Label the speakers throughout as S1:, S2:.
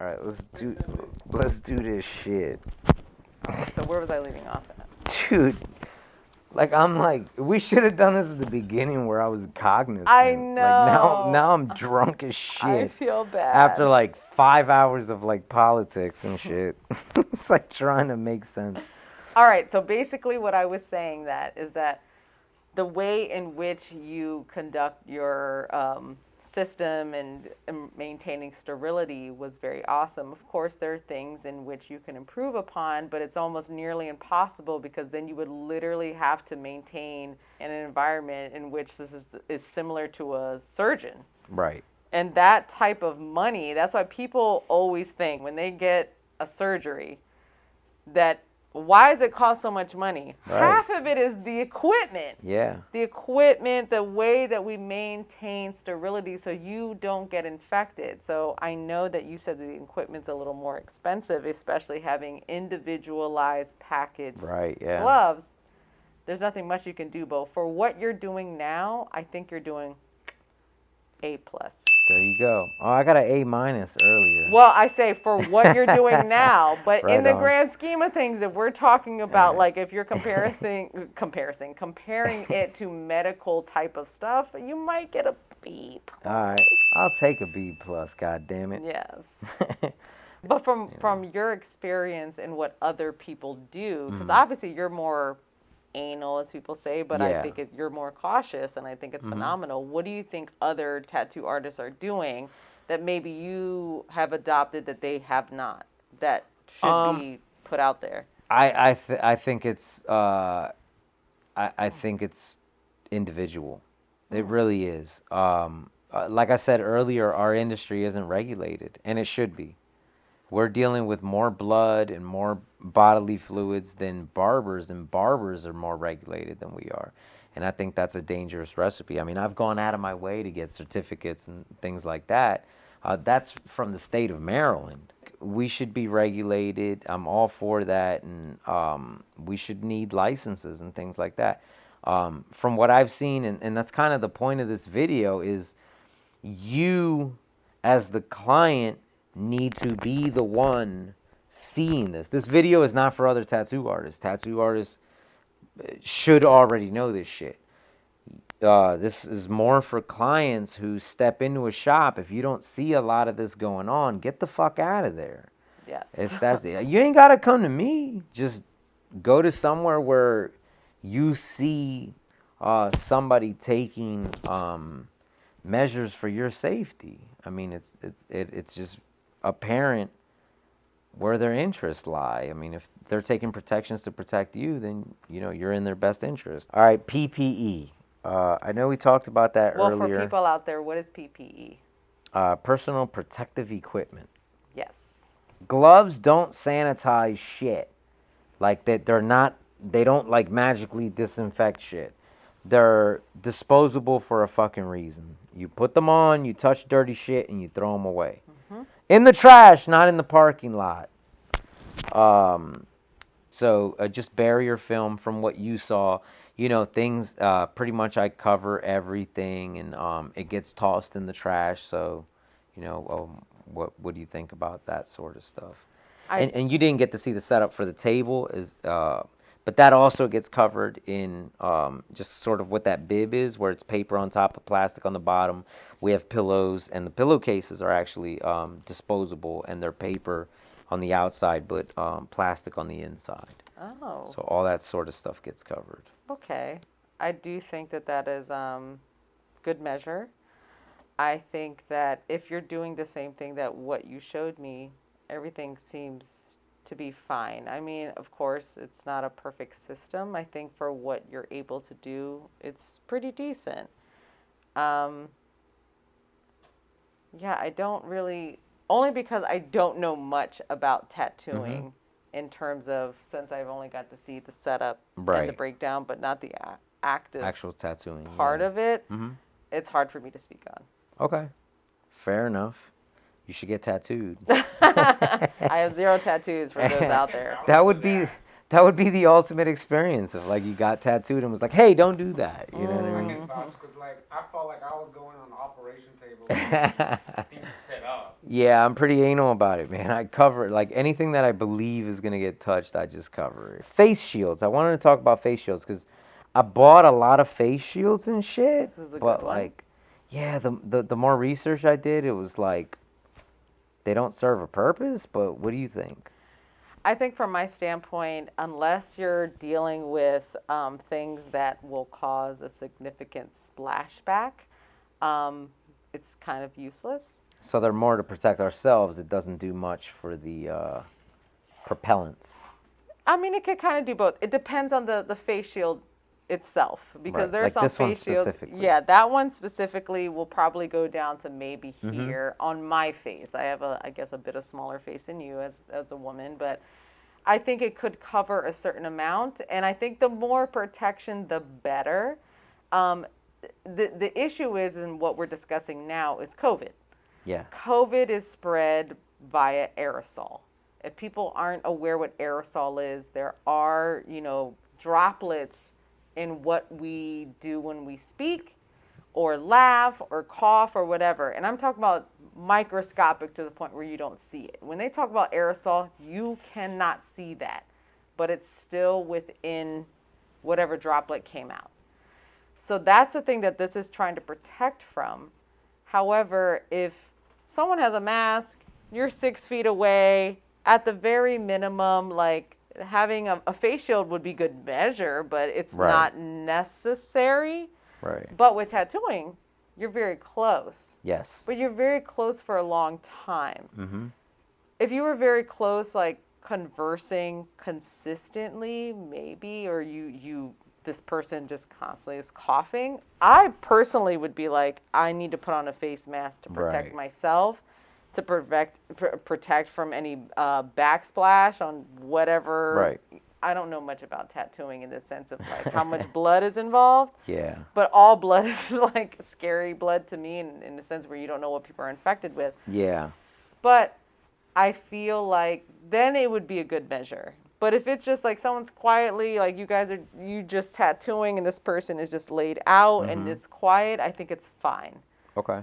S1: All right, let's do this shit,
S2: All right, so where was I leaving off at?
S1: dude. I'm like, we should have done this at the beginning where I was cognizant.
S2: I
S1: Like now
S2: know.
S1: I'm drunk as
S2: I
S1: shit
S2: feel bad.
S1: after like 5 hours of like politics and shit. It's like trying to make sense.
S2: All right, so basically what I was saying that is that the way in which you conduct your system and maintaining sterility was very awesome. Of course, there are things in which you can improve upon, but it's almost nearly impossible because then you would literally have to maintain in an environment in which is similar to a surgeon.
S1: Right.
S2: And that type of money, that's why people always think when they get a surgery that why does it cost so much money?
S1: Right.
S2: Half of it is the equipment.
S1: Yeah.
S2: The equipment, the way that we maintain sterility so you don't get infected. So I know that you said the equipment's a little more expensive, especially having individualized packaged
S1: Right. Yeah.
S2: gloves. There's nothing much you can do, but for what you're doing now, I think you're doing A+.
S1: There you go. Oh, I got an A- earlier.
S2: Well, I say for what you're doing now, but
S1: Right
S2: in the
S1: on.
S2: grand scheme of things, if we're talking about
S1: Right.
S2: like if you're comparing it to medical type of stuff, you might get a B+.
S1: All right. I'll take a B+. God damn it.
S2: Yes. But from your experience and what other people do, because obviously you're more anal, as people say, but I
S1: Yeah.
S2: think you're more cautious, and I think it's phenomenal. What do you think other tattoo artists are doing that maybe you have adopted that they have not, that should be put out there?
S1: I think it's I think it's individual. It really is. Like I said earlier, our industry isn't regulated, and it should be. We're dealing with more blood and more bodily fluids than barbers, and barbers are more regulated than we are. And I think that's a dangerous recipe. I mean, I've gone out of my way to get certificates and things like that. That's from the state of Maryland. We should be regulated. I'm all for that, and we should need licenses and things like that. From what I've seen, and that's kind of the point of this video, is you, as the client, need to be the one seeing this. This video is not for other tattoo artists. Tattoo artists should already know this shit. This is more for clients who step into a shop. If you don't see a lot of this going on, get the fuck out of there.
S2: Yes.
S1: You ain't gotta come to me. Just go to somewhere where you see somebody taking measures for your safety. I mean, it's just apparent where their interests lie. I mean, if they're taking protections to protect you, then you're in their best interest. All right, PPE. I know we talked about that
S2: Well,
S1: earlier.
S2: for people out there, what is PPE?
S1: Personal protective equipment.
S2: Yes.
S1: Gloves don't sanitize shit. Like that, they don't like magically disinfect shit. They're disposable for a fucking reason. You put them on, you touch dirty shit, and you throw them away. In the trash, not in the parking lot. So just barrier film from what you saw. Things, pretty much I cover everything, and it gets tossed in the trash. So, what do you think about that sort of stuff? And you didn't get to see the setup for the table, but that also gets covered in just sort of what that bib is, where it's paper on top of plastic on the bottom. We have pillows, and the pillowcases are actually disposable, and they're paper on the outside, but plastic on the inside.
S2: Oh.
S1: So all that sort of stuff gets covered.
S2: Okay. I do think that is good measure. I think that if you're doing the same thing that what you showed me, everything seems to be fine. I mean, of course, it's not a perfect system. I think for what you're able to do, it's pretty decent. Yeah, I don't really, only because I don't know much about tattooing in terms of, since I've only got to see the setup and the breakdown, but not the active
S1: actual tattooing
S2: part of it. It's hard for me to speak on.
S1: Okay, fair enough. You should get tattooed.
S2: I have 0 tattoos for those out there.
S1: That would be the ultimate experience of like you got tattooed and was like, hey, don't do that. You know what I mean?
S3: Because like I felt like I was going on the operation table. Things set up.
S1: Yeah, I'm pretty anal about it, man. I cover it. Like anything that I believe is gonna get touched, I just cover it. Face shields. I wanted to talk about face shields because I bought a lot of face shields and shit,
S2: This is a good
S1: but
S2: one.
S1: like, yeah, the more research I did, it was like they don't serve a purpose. But what do you think?
S2: I think from my standpoint, unless you're dealing with things that will cause a significant splashback, um, it's kind of useless.
S1: So they're more to protect ourselves. It doesn't do much for the propellants.
S2: I mean, it could kind of do both. It depends on the face shield itself because
S1: Right.
S2: there are
S1: Like
S2: some
S1: this one
S2: face shields.
S1: specifically.
S2: Yeah, that one specifically will probably go down to maybe
S1: Mm-hmm.
S2: here on my face. I have I guess, a bit of smaller face than you as a woman, but I think it could cover a certain amount, and I think the more protection, the better. Um, the issue is, and what we're discussing now, is COVID.
S1: Yeah.
S2: COVID is spread via aerosol. If people aren't aware what aerosol is, there are, droplets in what we do when we speak or laugh or cough or whatever. And I'm talking about microscopic to the point where you don't see it. When they talk about aerosol, you cannot see that, but it's still within whatever droplet came out. So that's the thing that this is trying to protect from. However, if someone has a mask, you're 6 feet away, at the very minimum, like having a face shield would be good measure, but it's
S1: Right.
S2: not necessary.
S1: Right.
S2: But with tattooing, you're very close.
S1: Yes.
S2: But you're very close for a long time.
S1: Mm-hmm.
S2: If you were very close, like conversing consistently, maybe, or this person just constantly is coughing, I personally would be like, I need to put on a face mask to protect
S1: Right.
S2: myself, to protect from any backsplash on whatever.
S1: Right.
S2: I don't know much about tattooing in the sense of like how much blood is involved,
S1: Yeah.
S2: but all blood is like scary blood to me in the sense where you don't know what people are infected with.
S1: Yeah.
S2: But I feel like then it would be a good measure. But if it's just like someone's quietly, like you just tattooing and this person is just laid out and
S1: Mm-hmm.
S2: it's quiet, I think it's fine.
S1: Okay.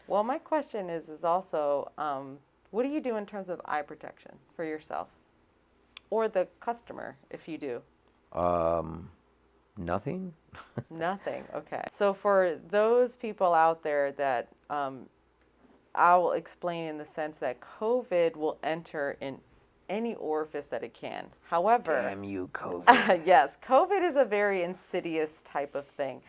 S2: Well, my question is also, what do you do in terms of eye protection for yourself or the customer if you do?
S1: Um, nothing.
S2: Nothing. Okay. So for those people out there that I will explain in the sense that COVID will enter in any orifice that it can. However,
S1: Damn you, COVID.
S2: yes, COVID is a very insidious type of thing.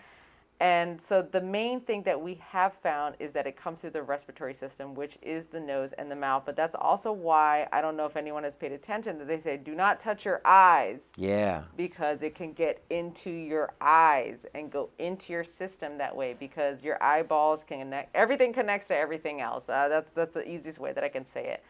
S2: And so the main thing that we have found is that it comes through the respiratory system, which is the nose and the mouth. But that's also why, I don't know if anyone has paid attention, that they say do not touch your eyes
S1: Yeah.
S2: because it can get into your eyes and go into your system that way because your eyeballs can connect. Everything connects to everything else. That's the easiest way that I can say it.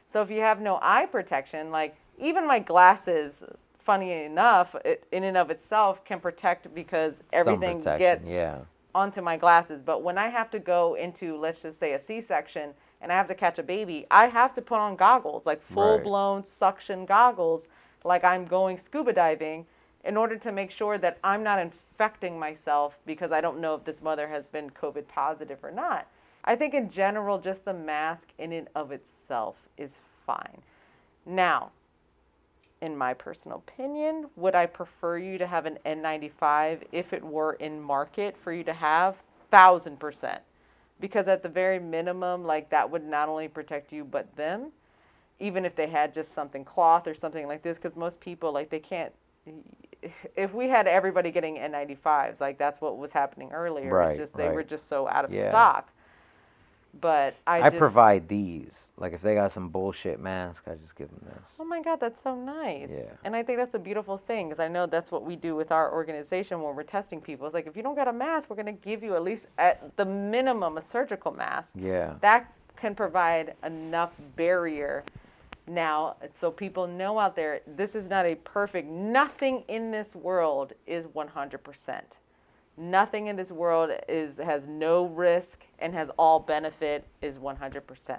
S2: So if you have no eye protection, like even my glasses, funny enough, in and of itself can protect because
S1: Some
S2: everything
S1: protection.
S2: gets
S1: Yeah.
S2: onto my glasses. But when I have to go into, let's just say, a C-section and I have to catch a baby, I have to put on goggles, like
S1: Right.
S2: full-blown suction goggles, like I'm going scuba diving, in order to make sure that I'm not infecting myself because I don't know if this mother has been COVID positive or not. I think in general, just the mask in and of itself is fine. Now, in my personal opinion, would I prefer you to have an N95 if it were in market for you to have? 1,000%. Because at the very minimum, like that would not only protect you, but them, even if they had just something cloth or something like this, because most people, like they can't, if we had everybody getting N95s, like that's what was happening earlier. It's
S1: Right.
S2: just they were
S1: Right.
S2: just so out of
S1: Yeah.
S2: stock. But
S1: I provide these. Like if they got some bullshit mask, I just give them this.
S2: Oh my God, that's so nice.
S1: Yeah.
S2: And I think that's a beautiful thing because I know that's what we do with our organization when we're testing people. It's like, if you don't got a mask, we're going to give you at least at the minimum a surgical mask.
S1: Yeah.
S2: That can provide enough barrier now so people know out there this is not a perfect, nothing in this world is 100%. Nothing in this world has no risk and has all benefit is 100%.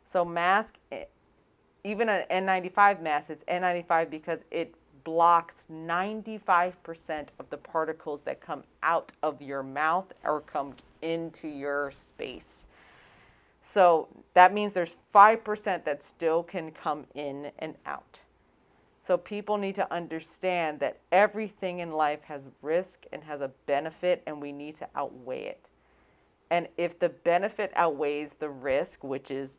S2: So mask, even an N95 mask, it's N95 because it blocks 95% of the particles that come out of your mouth or come into your space. So that means there's 5% that still can come in and out. So people need to understand that everything in life has risk and has a benefit, and we need to outweigh it. And if the benefit outweighs the risk, which is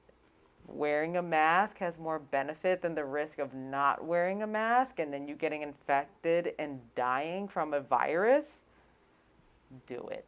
S2: wearing a mask has more benefit than the risk of not wearing a mask, and then you getting infected and dying from a virus, do it.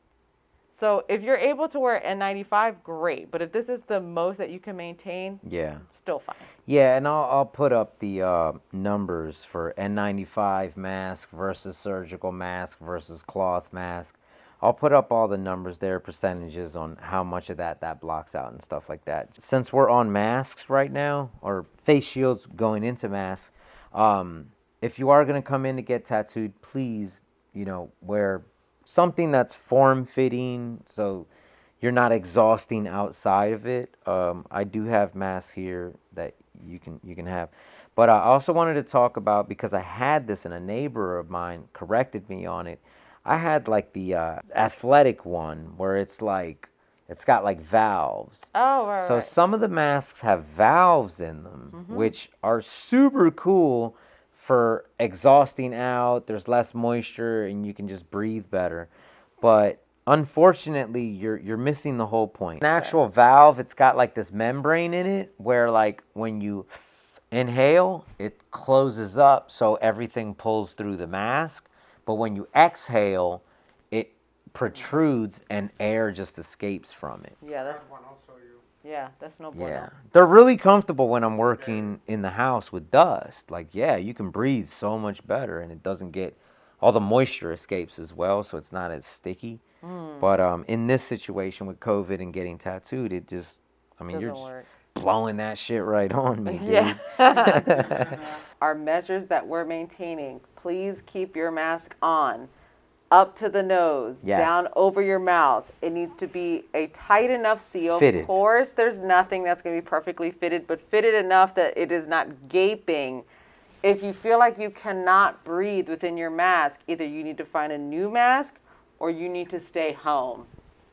S2: So if you're able to wear N95, great. But if this is the most that you can maintain,
S1: Yeah.
S2: still fine.
S1: Yeah, and I'll put up the numbers for N95 mask versus surgical mask versus cloth mask. I'll put up all the numbers there, percentages on how much of that blocks out and stuff like that. Since we're on masks right now, or face shields going into masks, if you are going to come in to get tattooed, please, wear something that's form fitting, so you're not exhausting outside of it. I do have masks here that you can have, but I also wanted to talk about, because I had this and a neighbor of mine corrected me on it. I had like the athletic one where it's got like valves.
S2: Oh, right,
S1: So
S2: right.
S1: some of the masks have valves in them, which are super cool for exhausting out. There's less moisture and you can just breathe better. But unfortunately, you're missing the whole point. An actual valve, it's got like this membrane in it where like when you inhale, it closes up so everything pulls through the mask. But when you exhale, it protrudes and air just escapes from it.
S2: Yeah, that's yeah, that's no bueno.
S1: Yeah. They're really comfortable when I'm working in the house with dust. Like, yeah, you can breathe so much better and it doesn't get all the moisture escapes as well, so it's not as sticky. But in this situation with COVID and getting tattooed, it just, I mean, you're
S2: Doesn't
S1: just
S2: work.
S1: blowing that shit right on me, dude.
S2: Yeah. Our measures that we're maintaining, please keep your mask on. Up to the nose,
S1: Yes.
S2: down over your mouth. It needs to be a tight enough seal.
S1: Fitted.
S2: Of course, there's nothing that's going to be perfectly fitted, but fitted enough that it is not gaping. If you feel like you cannot breathe within your mask, either you need to find a new mask or you need to stay home.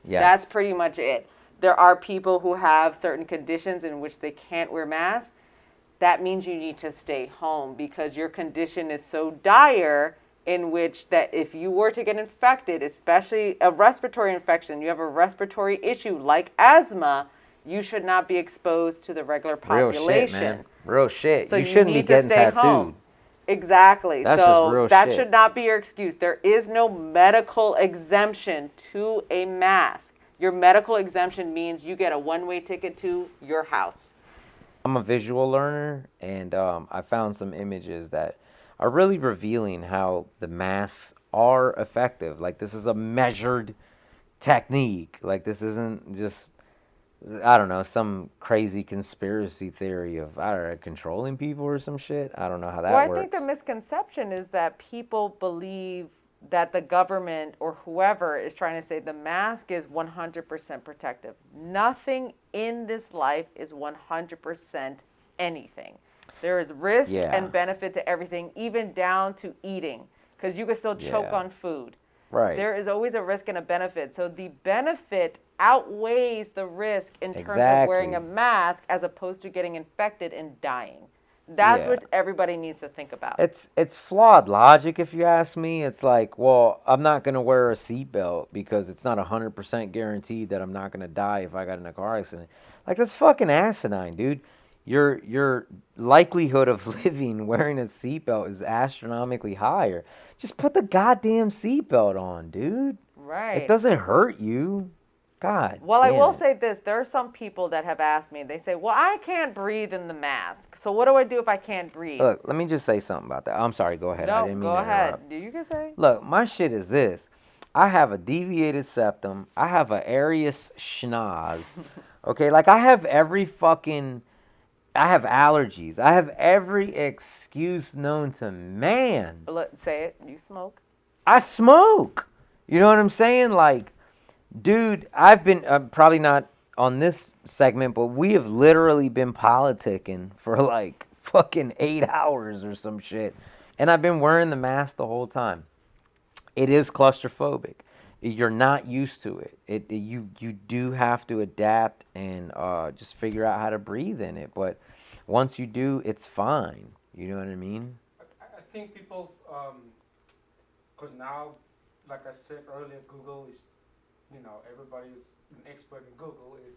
S1: Yes.
S2: That's pretty much it. There are people who have certain conditions in which they can't wear masks. That means you need to stay home because your condition is so dire, in which that if you were to get infected, especially a respiratory infection, you have a respiratory issue like asthma, you should not be exposed to the regular population.
S1: Real shit, man. Real shit.
S2: So
S1: you shouldn't be
S2: need to
S1: getting
S2: stay
S1: tattooed.
S2: home. Exactly.
S1: That's just
S2: So
S1: real
S2: that
S1: shit.
S2: should not be your excuse. There is no medical exemption to a mask. Your medical exemption means you get a one-way ticket to your house.
S1: I'm a visual learner, and I found some images that are really revealing how the masks are effective. Like, this is a measured technique. Like, this isn't just, I don't know, some crazy conspiracy theory of, I don't know, controlling people or some shit. I don't know how that
S2: Well, I
S1: works.
S2: think the misconception is that people believe that the government or whoever is trying to say the mask is 100% protective. Nothing in this life is 100% anything. There is risk
S1: Yeah.
S2: and benefit to everything, even down to eating, because you can still choke
S1: Yeah.
S2: on food.
S1: Right.
S2: There is always a risk and a benefit. So the benefit outweighs the risk in terms of wearing a
S1: Exactly.
S2: mask as opposed to getting infected and dying. That's
S1: Yeah.
S2: what everybody needs to think about.
S1: It's flawed logic, if you ask me. It's like, well, I'm not gonna wear a seatbelt because it's not 100% guaranteed that I'm not gonna die if I got in a car accident. Like, that's fucking asinine, dude. Your likelihood of living wearing a seatbelt is astronomically higher. Just put the goddamn seatbelt on, dude.
S2: Right.
S1: It doesn't hurt you. God.
S2: Well, I
S1: damn
S2: will
S1: it.
S2: say this. There are some people that have asked me, they say, well, I can't breathe in the mask. So what do I do if I can't breathe?
S1: Look, let me just say something about that. I'm sorry, go ahead. I
S2: No,
S1: didn't mean
S2: go
S1: to
S2: ahead.
S1: interrupt.
S2: You can say.
S1: Look, my shit is this. I have a deviated septum. I have a Arius schnoz. Okay, like I have I have allergies. I have every excuse known to man.
S2: Let's say it. You smoke.
S1: I smoke. You know what I'm saying? Like, dude, I've been probably not on this segment, but we have literally been politicking for like fucking 8 hours or some shit. And I've been wearing the mask the whole time. It is claustrophobic. You're not used to it. You do have to adapt and just figure out how to breathe in it. But once you do, it's fine. You know what I mean?
S3: I think people's, because now, like I said earlier, Google is, everybody's an expert in Google. Is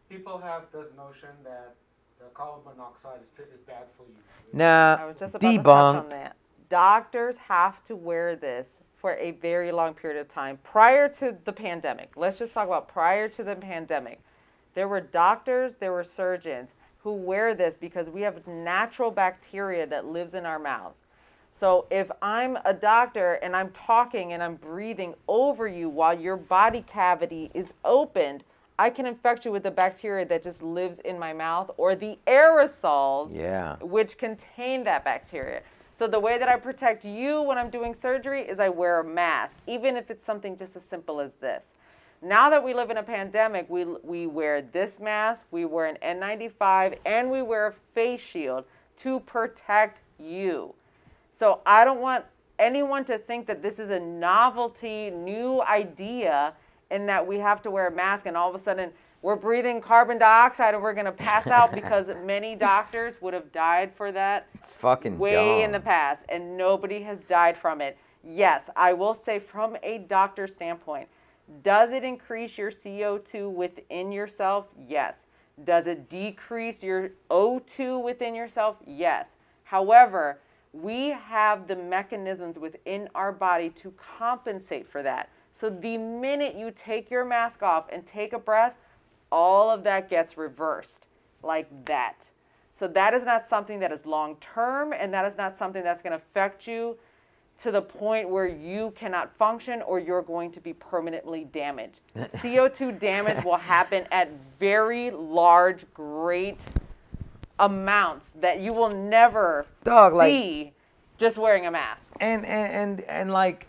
S3: people have this notion that the carbon monoxide is bad for you.
S1: Nah,
S2: I was just about to touch on
S1: debunked.
S2: that. Doctors have to wear this for a very long period of time prior to the pandemic. Let's just talk about prior to the pandemic. There were doctors, there were surgeons who wear this because we have natural bacteria that lives in our mouths. So if I'm a doctor and I'm talking and I'm breathing over you while your body cavity is opened, I can infect you with the bacteria that just lives in my mouth or the aerosols
S1: Yeah.
S2: which contain that bacteria. So the way that I protect you when I'm doing surgery is I wear a mask, even if it's something just as simple as this. Now that we live in a pandemic, we wear this mask, we wear an N95, and we wear a face shield to protect you. So I don't want anyone to think that this is a novelty, new idea, and that we have to wear a mask and all of a sudden we're breathing carbon dioxide and we're going to pass out because many doctors would have died for that
S1: It's fucking
S2: way in the
S1: dumb.
S2: past and nobody has died from it. Yes, I will say from a doctor standpoint, does it increase your CO2 within yourself? Yes. Does it decrease your O2 within yourself? Yes. However, we have the mechanisms within our body to compensate for that. So the minute you take your mask off and take a breath, all of that gets reversed like that. So that is not something that is long term, and that is not something that's going to affect you to the point where you cannot function or you're going to be permanently damaged. CO2 damage will happen at very large, great amounts that you will never
S1: Dog, like,
S2: see just wearing a mask.
S1: and like,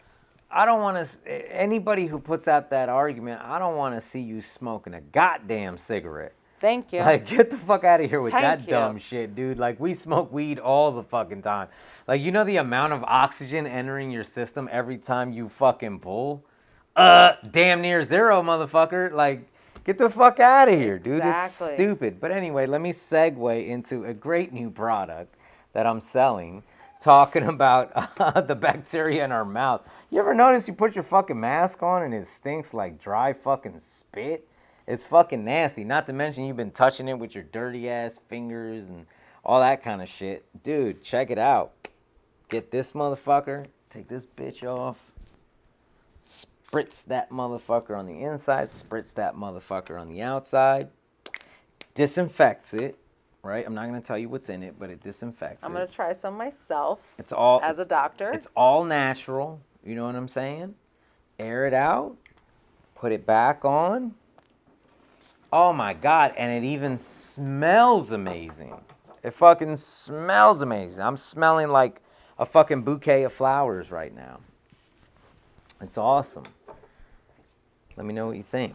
S1: I don't want to. Anybody who puts out that argument, I don't want to see you smoking a goddamn cigarette.
S2: Thank you.
S1: Like, get the fuck out of here with
S2: Thank
S1: that
S2: you.
S1: dumb shit, dude. Like, we smoke weed all the fucking time. Like, you know the amount of oxygen entering your system every time you fucking pull? Damn near zero, motherfucker. Like, get the fuck out of here, dude. It's
S2: Exactly.
S1: stupid. But anyway, let me segue into a great new product that I'm selling, talking about the bacteria in our mouth. You ever notice you put your fucking mask on and it stinks like dry fucking spit? It's fucking nasty. Not to mention you've been touching it with your dirty ass fingers and all that kind of shit. Dude, check it out. Get this motherfucker. Take this bitch off. Spritz that motherfucker on the inside. Spritz that motherfucker on the outside. Disinfects it. Right? I'm not going to tell you what's in it, but it disinfects
S2: I'm
S1: it.
S2: going to try some myself
S1: It's all
S2: as a doctor.
S1: It's all natural. You know what I'm saying? Air it out. Put it back on. Oh my God, and it even smells amazing. It fucking smells amazing. I'm smelling like a fucking bouquet of flowers right now. It's awesome. Let me know what you think.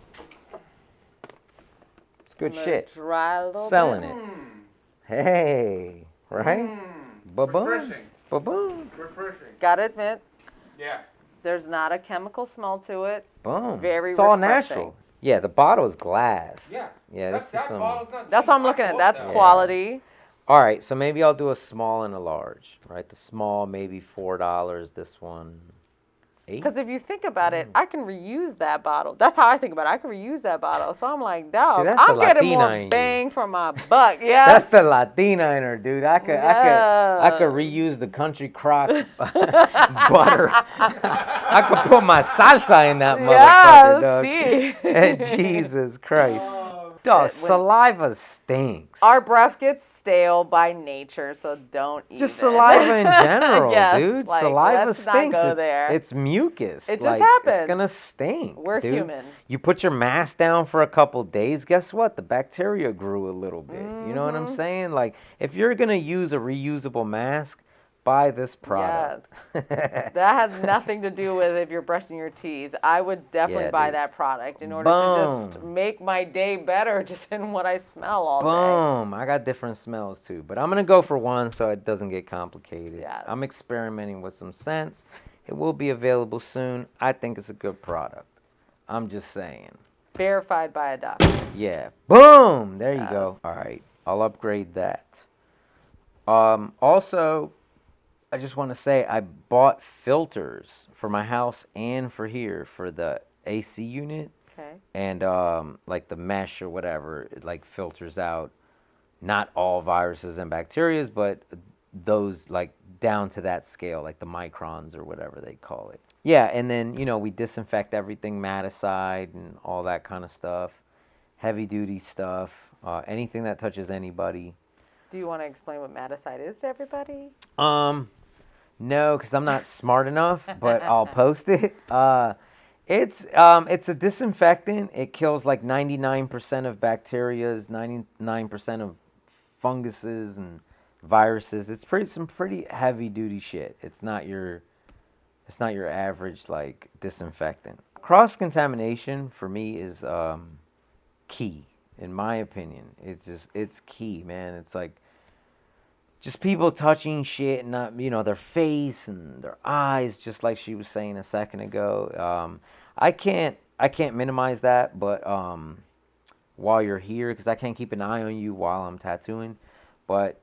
S1: It's good
S2: I'm gonna
S1: shit.
S2: Try a little
S1: Selling
S2: bit.
S1: it. Hey, right? Ba-boom.
S3: Refreshing.
S1: Ba-boom.
S3: Refreshing.
S2: Gotta admit,
S3: Yeah.
S2: there's not a chemical smell to it.
S1: Boom.
S2: Very
S1: It's all
S2: refreshing.
S1: natural. Yeah, the bottle is glass.
S3: Yeah.
S1: Yeah,
S3: That-
S1: this is
S3: that
S1: some.
S3: bottle's not
S2: That's
S3: cheap.
S2: what I'm
S3: I
S2: looking at.
S3: bought
S2: That's
S3: that.
S2: quality.
S1: All right, so maybe I'll do a small and a large, right? The small, maybe $4. This one, $8.
S2: Because if you think about it, I can reuse that bottle. That's how I think about it. I can reuse that bottle. So I'm like, dog,
S1: that's the
S2: I'm getting
S1: Latina
S2: more
S1: in you.
S2: bang for my buck. Yeah.
S1: That's the Latina in her, dude. I could
S2: Yeah.
S1: reuse the country crock butter. I could put my salsa in that motherfucker, dog.
S2: see.
S1: Jesus Christ.
S3: Oh,
S1: Dog,
S2: When-
S1: saliva stinks.
S2: Our breath gets stale by nature, so don't eat
S1: Just
S2: it.
S1: saliva in general,
S2: Yes,
S1: dude.
S2: like,
S1: Saliva
S2: let's not
S1: stinks.
S2: go
S1: it's,
S2: there.
S1: it's mucus.
S2: It just
S1: Like,
S2: happens.
S1: It's gonna stink.
S2: We're
S1: dude.
S2: human.
S1: You put your mask down for a couple days. Guess what? The bacteria grew a little bit. You know what I'm saying? Like, if you're gonna use a reusable mask, buy this product.
S2: That has nothing to do with if you're brushing your teeth. I would definitely
S1: Yeah,
S2: buy
S1: dude.
S2: that product in order to just
S1: Boom.
S2: make my day better just in what I smell all day.
S1: Boom. I got different smells too, but I'm gonna go for one so it doesn't get complicated.
S2: Yes.
S1: I'm experimenting with some scents. It will be available soon. I think it's a good product. I'm just saying.
S2: Verified by a doctor.
S1: Yeah. Boom. There you go.
S2: Yes.
S1: All right. I'll upgrade that. Also, I just want to say I bought filters for my house and for here for the AC unit,
S2: Okay.
S1: and like the mesh or whatever, it like filters out not all viruses and bacterias, but those like down to that scale, like the microns or whatever they call it. Yeah, and then we disinfect everything, maticide and all that kind of stuff, heavy duty stuff, anything that touches anybody.
S2: Do you want to explain what Maticide is to everybody?
S1: No, because I'm not smart enough, but I'll post it. It's a disinfectant. It kills like 99% of bacterias, 99% of funguses and viruses. It's some pretty heavy duty shit. It's not your average like disinfectant. Cross contamination for me is key in my opinion. It's key, man. It's like just people touching shit, not their face and their eyes, just like she was saying a second ago. I can't minimize that, but while you're here, because I can't keep an eye on you while I'm tattooing, but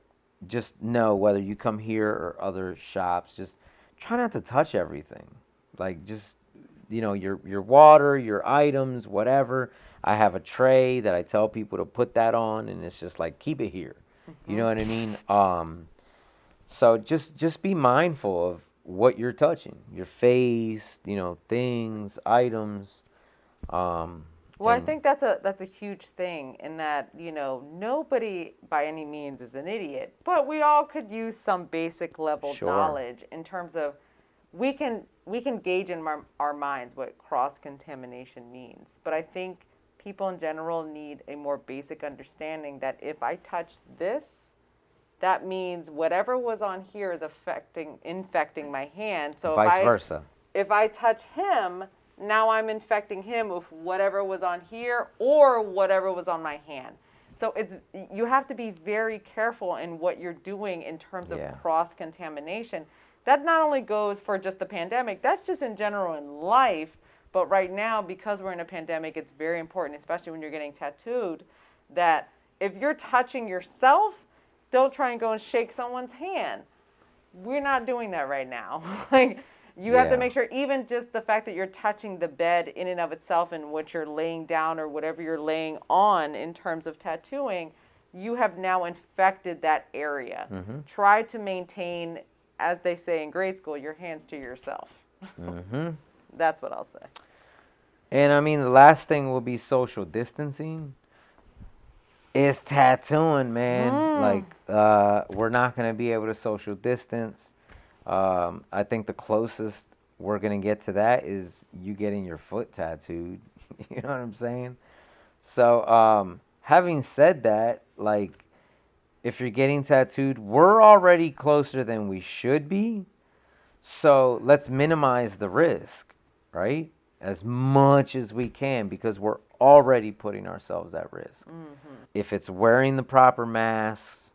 S1: just know whether you come here or other shops, just try not to touch everything. Like just your water, your items, whatever. I have a tray that I tell people to put that on, and it's just like keep it here. You know what I mean? So just be mindful of what you're touching, your face, things, items.
S2: Well, I
S1: And
S2: think that's a huge thing in that, nobody by any means is an idiot, but we all could use some basic level
S1: Sure.
S2: knowledge in terms of we can gauge in our minds what cross contamination means. But I think people in general need a more basic understanding that if I touch this, that means whatever was on here is infecting my hand. So
S1: vice versa.
S2: if I touch him, now I'm infecting him with whatever was on here or whatever was on my hand. So you have to be very careful in what you're doing in terms of
S1: Yeah.
S2: cross contamination. That not only goes for just the pandemic, that's just in general in life. But right now, because we're in a pandemic, it's very important, especially when you're getting tattooed, that if you're touching yourself, don't try and go and shake someone's hand. We're not doing that right now. Like, you have to
S1: Yeah.
S2: make sure, even just the fact that you're touching the bed in and of itself and what you're laying down or whatever you're laying on in terms of tattooing, you have now infected that area.
S1: Mm-hmm.
S2: Try to maintain, as they say in grade school, your hands to yourself.
S1: Mm-hmm.
S2: That's what I'll say.
S1: And I mean, the last thing will be social distancing. It's tattooing, man. Like, we're not gonna be able to social distance. I think the closest we're gonna get to that is you getting your foot tattooed. You know what I'm saying? So, having said that, like, if you're getting tattooed, we're already closer than we should be. So let's minimize the risk, right? As much as we can, because we're already putting ourselves at risk. If it's wearing the proper masks,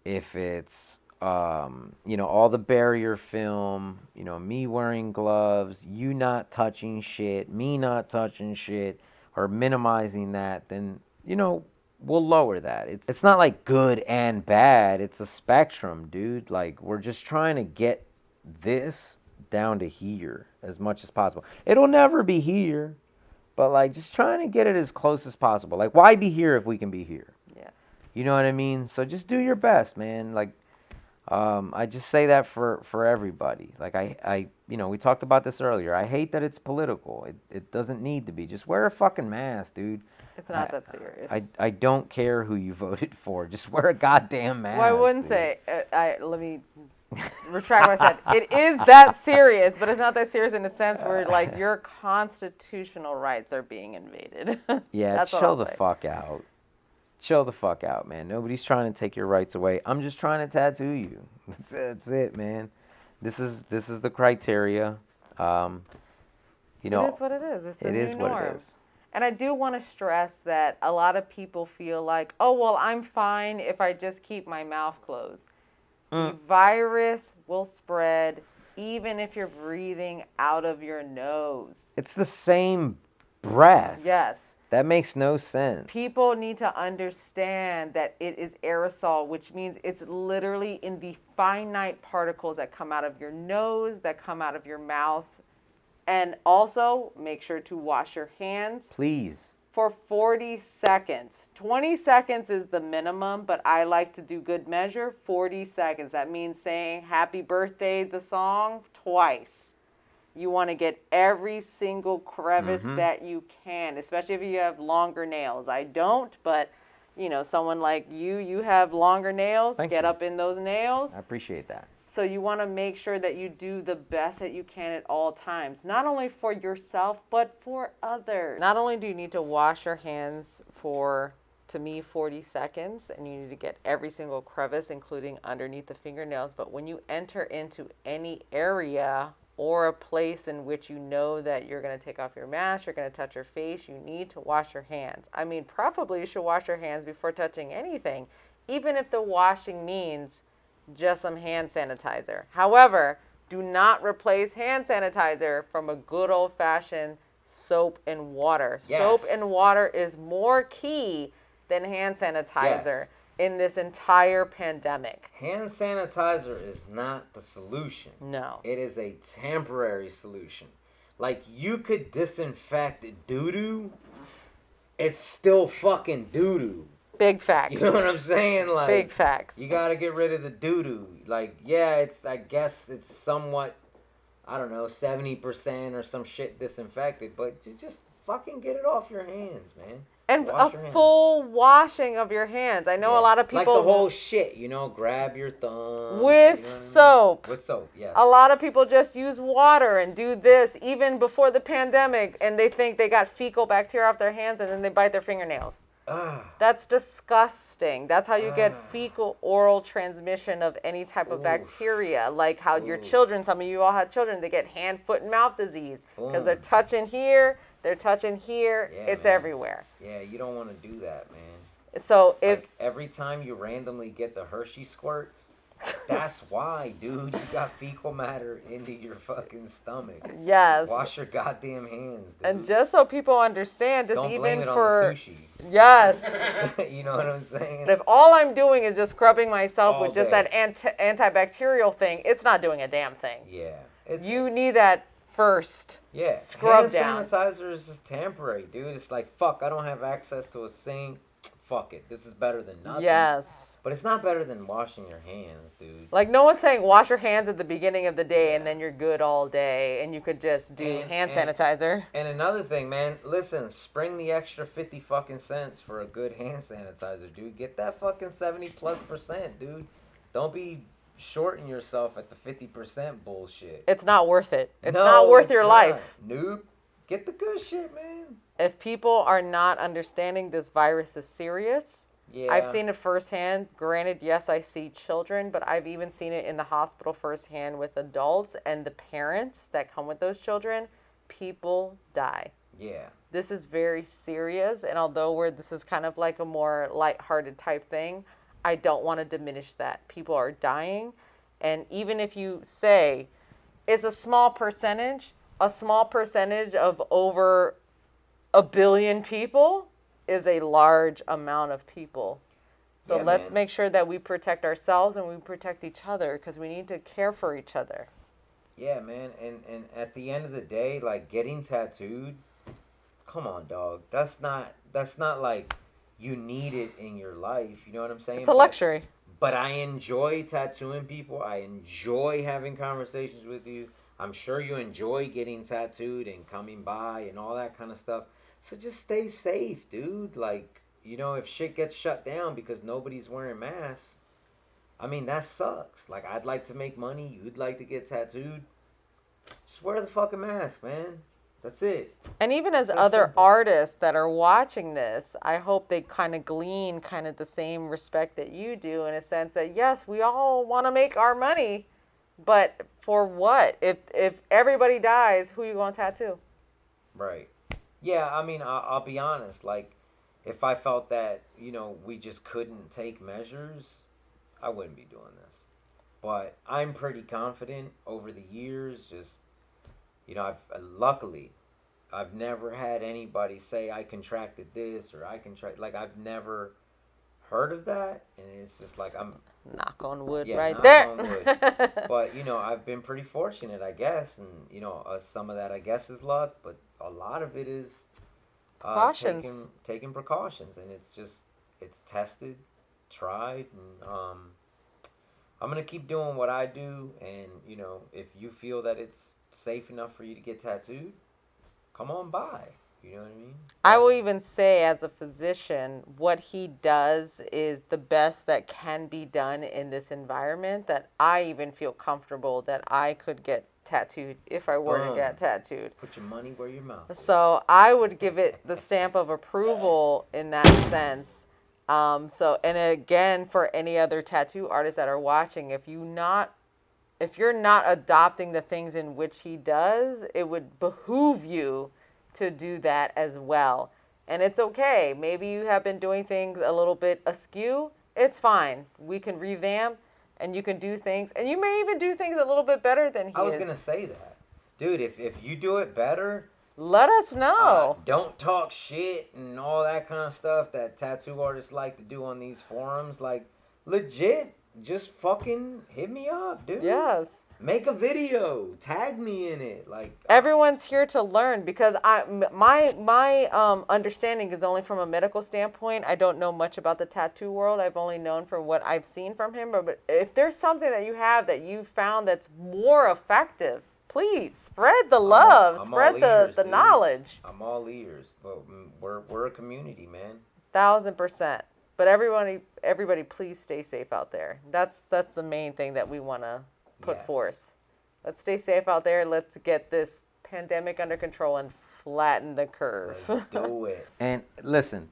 S1: if it's all the barrier film, me wearing gloves, you not touching shit, me not touching shit, or minimizing that, then we'll lower that. It's not like good and bad. It's a spectrum, dude. Like, we're just trying to get this down to here as much as possible. It'll never be here, but like just trying to get it as close as possible. Like, why be here if we can be here?
S2: Yes.
S1: You know what I mean? So just do your best, man. Like, I just say that for everybody. Like, we talked about this earlier. I hate that it's political. It doesn't need to be. Just wear a fucking mask, dude.
S2: It's not that serious.
S1: I don't care who you voted for. Just wear a goddamn mask.
S2: Well, I wouldn't
S1: dude.
S2: say. Let me retract what I said. It is that serious, but it's not that serious in the sense where like your constitutional rights are being invaded.
S1: Yeah,
S2: That's what
S1: chill
S2: I'll
S1: the
S2: say.
S1: fuck out. Chill the fuck out, man. Nobody's trying to take your rights away. I'm just trying to tattoo you. That's it, man. This is the criteria.
S2: It is what it is. It's the
S1: it
S2: new
S1: is what
S2: norm.
S1: it is.
S2: And I do want to stress that a lot of people feel like, oh, well, I'm fine if I just keep my mouth closed. The virus will spread even if you're breathing out of your nose.
S1: It's the same breath.
S2: Yes.
S1: That makes no sense.
S2: People need to understand that it is aerosol, which means it's literally in the finite particles that come out of your nose, that come out of your mouth. And also make sure to wash your hands
S1: Please.
S2: for 40 seconds. 20 seconds is the minimum, but I like to do good measure 40 seconds. That means saying happy birthday, the song, twice. You want to get every single crevice that you can, especially if you have longer nails. I don't, but someone like you have longer nails.
S1: Thank
S2: Get
S1: you.
S2: up in those nails.
S1: I appreciate that.
S2: So you want to make sure that you do the best that you can at all times, not only for yourself, but for others. Not only do you need to wash your hands for, to me, 40 seconds, and you need to get every single crevice, including underneath the fingernails, but when you enter into any area or a place in which you know that you're going to take off your mask, you're going to touch your face, you need to wash your hands. I mean, preferably you should wash your hands before touching anything, even if the washing means just some hand sanitizer. However, do not replace hand sanitizer from a good old-fashioned soap and water.
S1: Yes.
S2: Soap and water is more key than hand sanitizer in this entire pandemic.
S1: Hand sanitizer is not the solution.
S2: No.
S1: It is a temporary solution. Like, you could disinfect doo-doo, it's still fucking doo-doo.
S2: Big facts.
S1: You know what I'm saying? Like,
S2: Big facts.
S1: you gotta get rid of the doo-doo. Like, I guess it's somewhat, I don't know, 70% or some shit disinfected, but you just fucking get it off your hands, man.
S2: And
S1: Wash your
S2: a
S1: hands.
S2: full washing of your hands. I know a lot of people...
S1: Like the whole shit, grab your thumb.
S2: With soap.
S1: With soap, yes.
S2: A lot of people just use water and do this even before the pandemic, and they think they got fecal bacteria off their hands, and then they bite their fingernails. That's disgusting. That's how you get fecal oral transmission of any type of bacteria. Like how your children, some of you all have children, they get hand, foot, and mouth disease because they're touching here, it's
S1: man.
S2: everywhere.
S1: Yeah, you don't want to do that, man.
S2: So if
S1: every time you randomly get the Hershey squirts, that's why, dude, you got fecal matter into your fucking stomach.
S2: Yes.
S1: Wash your goddamn hands, dude.
S2: And just so people understand, just
S1: don't
S2: even
S1: blame it
S2: for
S1: on the sushi.
S2: Yes.
S1: You know what I'm saying?
S2: But if all I'm doing is just scrubbing myself
S1: All
S2: with just
S1: day.
S2: that antibacterial thing, it's not doing a damn thing.
S1: Yeah.
S2: You need that first.
S1: Yeah.
S2: Scrub
S1: Hand
S2: down.
S1: sanitizer is just temporary, dude. It's like, fuck, I don't have access to a sink. Fuck it. This is better than nothing.
S2: Yes.
S1: But it's not better than washing your hands, dude.
S2: Like, no one's saying wash your hands at the beginning of the day and then you're good all day and you could just do hand sanitizer.
S1: And another thing, man, listen, spring the extra 50 fucking cents for a good hand sanitizer, dude. Get that fucking 70+%, dude. Don't be shorting yourself at the 50% bullshit.
S2: It's not worth it. It's not worth your life.
S1: Nope. Get the good shit, man.
S2: If people are not understanding this virus is serious,
S1: Yeah.
S2: I've seen it firsthand. Granted, yes, I see children, but I've even seen it in the hospital firsthand with adults and the parents that come with those children. People die.
S1: Yeah.
S2: This is very serious, and although this is kind of like a more lighthearted type thing, I don't want to diminish that. People are dying, and even if you say it's a small percentage of over 1 billion people is a large amount of people. So
S1: Yeah,
S2: let's
S1: man.
S2: make sure that we protect ourselves and we protect each other because we need to care for each other.
S1: Yeah, man. And at the end of the day, like, getting tattooed, come on, dog. That's not like you need it in your life. You know what I'm saying?
S2: It's a luxury.
S1: But I enjoy tattooing people. I enjoy having conversations with you. I'm sure you enjoy getting tattooed and coming by and all that kind of stuff. So just stay safe, dude. Like, if shit gets shut down because nobody's wearing masks, I mean, that sucks. Like, I'd like to make money. You'd like to get tattooed. Just wear the fucking mask, man. That's it.
S2: And even as
S1: So
S2: other
S1: simple.
S2: artists that are watching this, I hope they kind of glean kind of the same respect that you do in a sense that, yes, we all want to make our money, but for what? If everybody dies, who you going to tattoo?
S1: Right. Yeah, I mean, I'll be honest. Like, if I felt that, we just couldn't take measures, I wouldn't be doing this. But I'm pretty confident over the years, just, I've luckily, I've never had anybody say I contracted this or I contract. Like I've never heard of that, and it's just like I'm
S2: Knock on wood
S1: yeah,
S2: right
S1: knock
S2: there.
S1: on wood. But I've been pretty fortunate, I guess, and some of that I guess is luck, but a lot of it is
S2: Precautions.
S1: taking precautions, and it's tested, tried, and I'm gonna keep doing what I do, and if you feel that it's safe enough for you to get tattooed, come on by. You know what I mean?
S2: I
S1: But
S2: will even say, as a physician, what he does is the best that can be done in this environment. That I even feel comfortable that I could get tattooed if I were to
S1: boom,
S2: get tattooed.
S1: put your money where your mouth is.
S2: So I would give it the stamp of approval in that sense. And again, for any other tattoo artists that are watching, if you're not adopting the things in which he does, it would behoove you to do that as well. And it's okay. Maybe you have been doing things a little bit askew. It's fine. We can revamp and you can do things. And you may even do things a little bit better than he
S1: I was
S2: is.
S1: gonna say that, dude. If you do it better,
S2: Let us know.
S1: don't talk shit and all that kind of stuff that tattoo artists like to do on these forums. Like, legit, just fucking hit me up, dude.
S2: Yes.
S1: Make a video, tag me in it. Like,
S2: Everyone's here to learn because my understanding is only from a medical standpoint. I don't know much about the tattoo world. I've only known from what I've seen from him. But if there's something that you have that you found that's more effective, please spread the love,
S1: I'm
S2: spread
S1: all
S2: the
S1: ears,
S2: the
S1: dude.
S2: knowledge.
S1: I'm all ears. But we're a community, man.
S2: 1,000%. But everybody, please stay safe out there. That's the main thing that we want to put
S1: Yes.
S2: forth. Let's stay safe out there. Let's get this pandemic under control and flatten the curve.
S1: Let's do it.
S2: And
S1: And listen,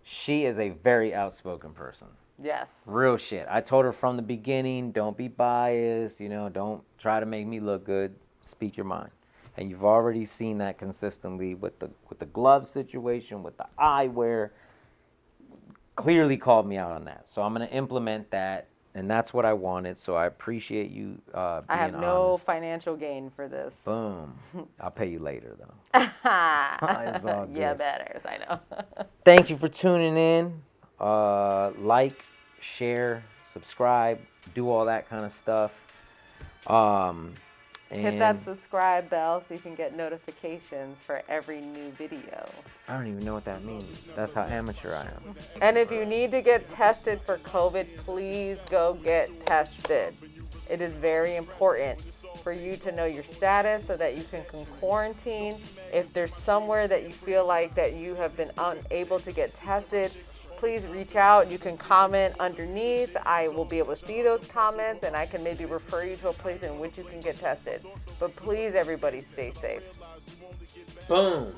S1: she is a very outspoken person.
S2: yes.
S1: Real shit. I told her from the beginning, don't be biased, don't try to make me look good. Speak your mind. And you've already seen that consistently with the glove situation, with the eyewear. Clearly called me out on that. So I'm going to implement that, and that's what I wanted. So I appreciate you being
S2: I have no
S1: honest.
S2: financial gain for this.
S1: Boom. I'll pay you later, though. It's all
S2: Yeah,
S1: good.
S2: better. I know.
S1: Thank you for tuning in. Like, share, subscribe, do all that kind of stuff.
S2: Hit that
S1: And
S2: subscribe bell so you can get notifications for every new video.
S1: I don't even know what that means. That's how amateur I am.
S2: And if you need to get tested for COVID, please go get tested. It is very important for you to know your status so that you can quarantine. If there's somewhere that you feel like that you have been unable to get tested, please reach out. You can comment underneath. I will be able to see those comments and I can maybe refer you to a place in which you can get tested. But please, everybody, stay safe.
S1: Boom.